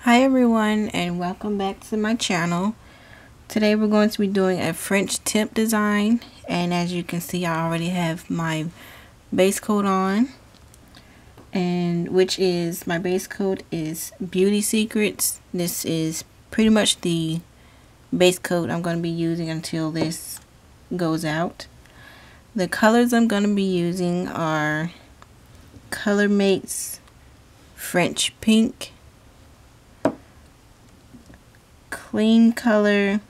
Hi everyone, and welcome back to my channel. Today we're going to be doing a French tip design, and as you can see I already have my base coat on, and my base coat is Beauty Secrets. This is pretty much the base coat I'm going to be using until this goes out. The colors I'm going to be using are Color Mates French Pink, Clean Color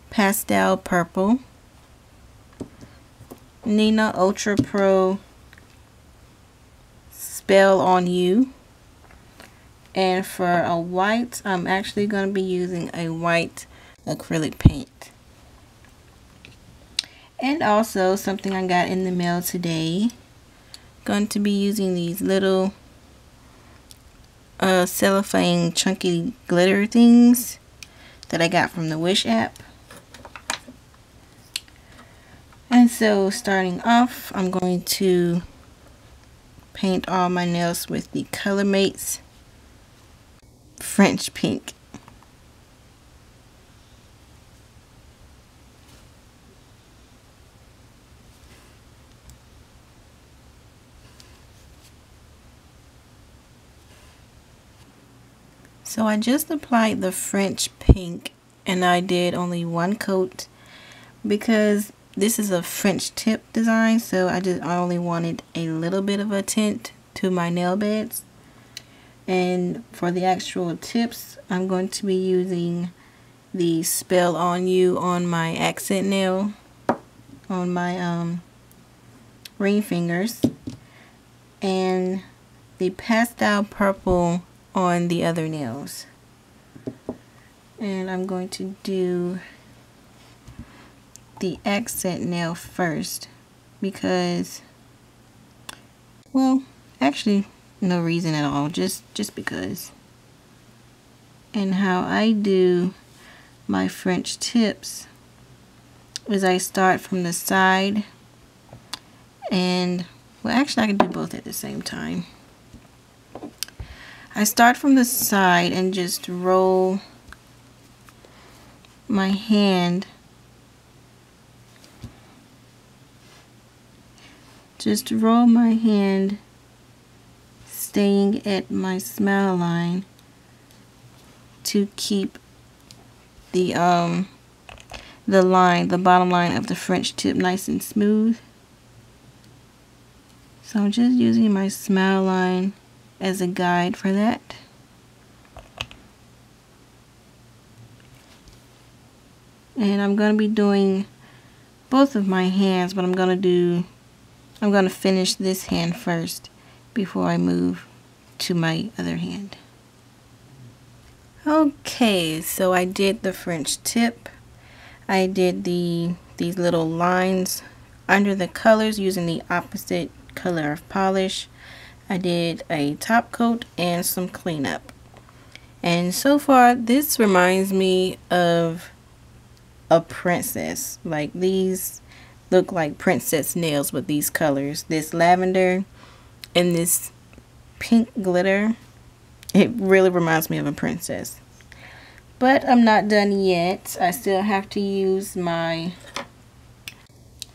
Pastel Purple, Nina Ultra Pro Spell on You, and for a white I'm actually going to be using a white acrylic paint. And also something I got in the mail today, going to be using these little cellophane chunky glitter things that I got from the Wish app. And so starting off, I'm going to paint all my nails with the Color Mates French Pink. So I just applied the French Pink, and I did only one coat because this is a French tip design, so I only wanted a little bit of a tint to my nail beds. And for the actual tips, I'm going to be using the Spell on You on my accent nail, on my ring fingers, and the pastel purple on the other nails. And I'm going to do the accent nail first because, well, actually no reason at all, just because. And how I do my French tips is I start from the side, and well, actually I can do both at the same time. I start from the side and just roll my hand, staying at my smile line to keep the bottom line of the French tip nice and smooth. So I'm just using my smile line as a guide for that. And I'm going to be doing both of my hands, but I'm going to finish this hand first before I move to my other hand. Okay, so I did the French tip. I did these little lines under the colors using the opposite color of polish. I did a top coat and some cleanup. And so far this reminds me of a princess. Like, these look like princess nails with these colors. This lavender and this pink glitter. It really reminds me of a princess. But I'm not done yet. I still have to use my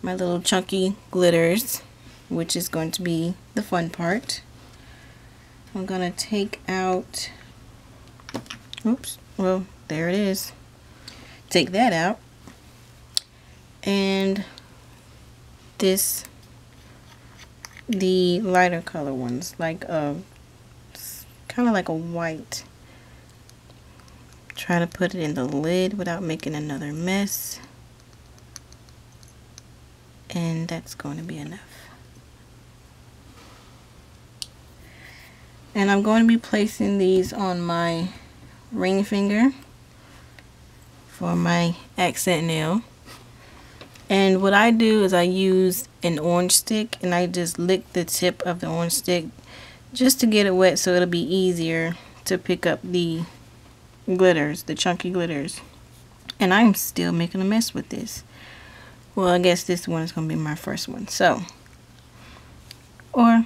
little chunky glitters, which is going to be the fun part. I'm going to take out, oops, well, there it is. Take that out. And the lighter color ones, like kind of like a white. Try to put it in the lid without making another mess. And that's going to be enough. And I'm going to be placing these on my ring finger for my accent nail. And what I do is I use an orange stick, and I just lick the tip of the orange stick just to get it wet, so it'll be easier to pick up the glitters, the chunky glitters. And I'm still making a mess with this. Well, I guess this one is going to be my first one. So, or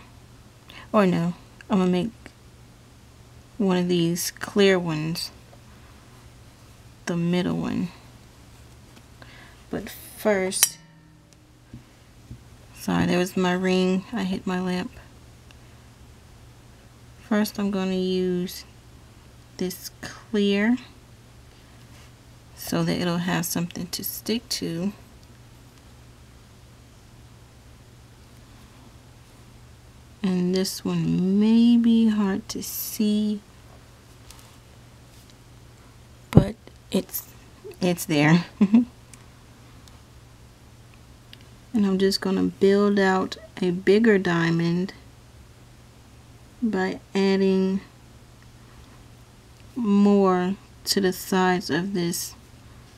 no, I'm going to make one of these clear ones, the middle one. But first, sorry, there was my ring. I hit my lamp. First, I'm going to use this clear so that it'll have something to stick to. And this one may be hard to see, but it's there. And I'm just going to build out a bigger diamond by adding more to the sides of this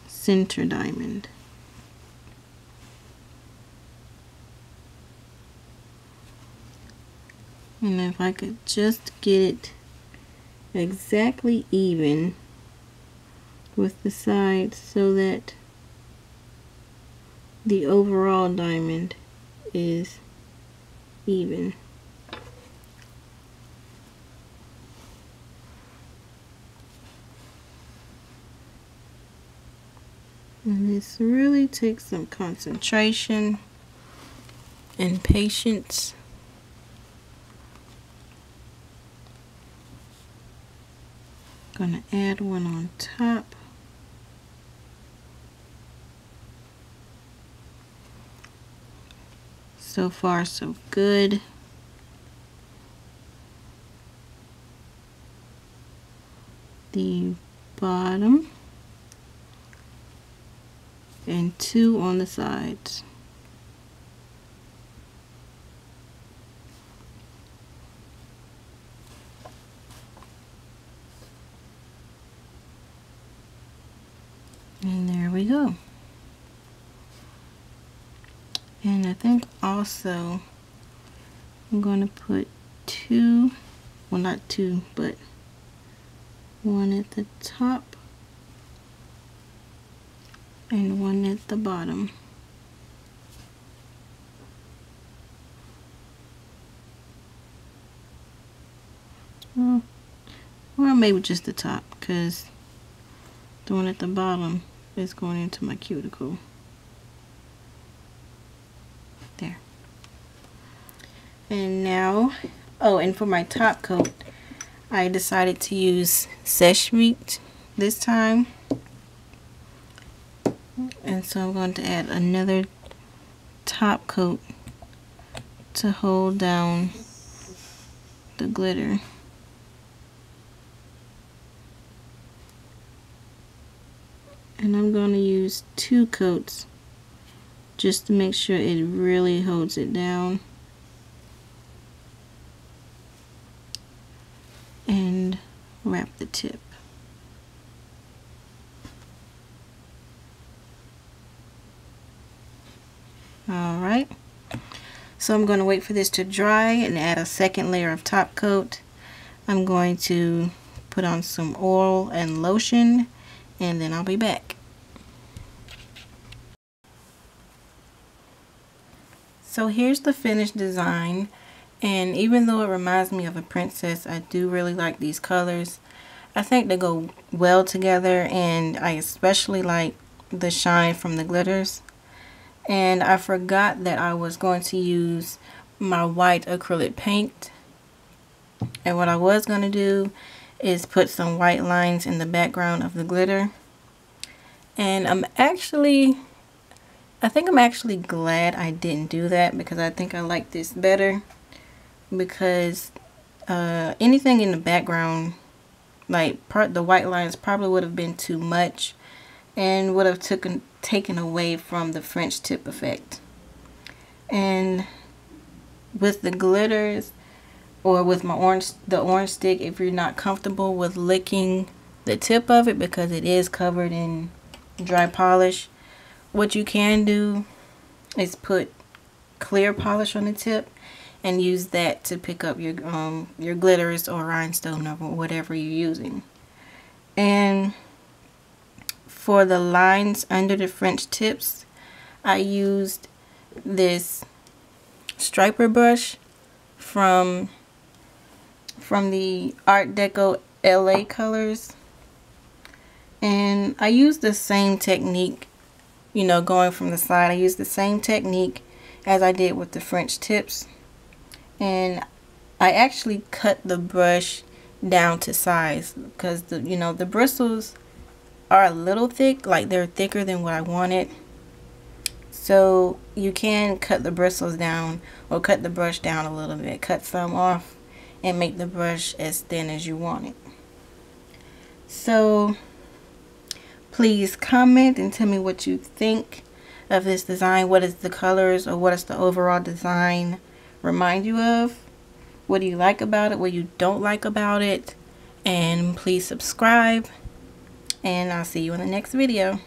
center diamond. And if I could just get it exactly even with the sides so that the overall diamond is even. And this really takes some concentration and patience. Gonna add one on top. So far, so good. The bottom and 2 on the sides. And there we go. And I think also I'm going to put 2, well not 2, but 1 at the top and 1 at the bottom. Well, maybe just the top, because the one at the bottom is going into my cuticle. There. And now, oh, and for my top coat, I decided to use Seche-Vite this time. And so I'm going to add another top coat to hold down the glitter. And I'm going to use 2 coats just to make sure it really holds it down. And wrap the tip. Alright, so I'm going to wait for this to dry and add a second layer of top coat. I'm going to put on some oil and lotion, and then I'll be back. So here's the finished design, and even though it reminds me of a princess, I do really like these colors. I think they go well together, and I especially like the shine from the glitters. And I forgot that I was going to use my white acrylic paint, and what I was going to do is put some white lines in the background of the glitter. And I think I'm actually glad I didn't do that, because I think I like this better, because anything in the background, like the white lines, probably would have been too much and would have taken away from the French tip effect. And with the glitters, or with the orange stick, if you're not comfortable with licking the tip of it because it is covered in dry polish, what you can do is put clear polish on the tip and use that to pick up your glitters or rhinestone or whatever you're using. And for the lines under the French tips, I used this striper brush from the Art Deco LA colors. And I used the same technique, you know, going from the side. I used the same technique as I did with the French tips. And I actually cut the brush down to size because the bristles are a little thick, like they're thicker than what I wanted. So you can cut the bristles down or cut the brush down a little bit, cut some off and make the brush as thin as you want it. So please comment and tell me what you think of this design. What is the colors, or what does the overall design remind you of? What do you like about it? What you don't like about it? And please subscribe, and I'll see you in the next video.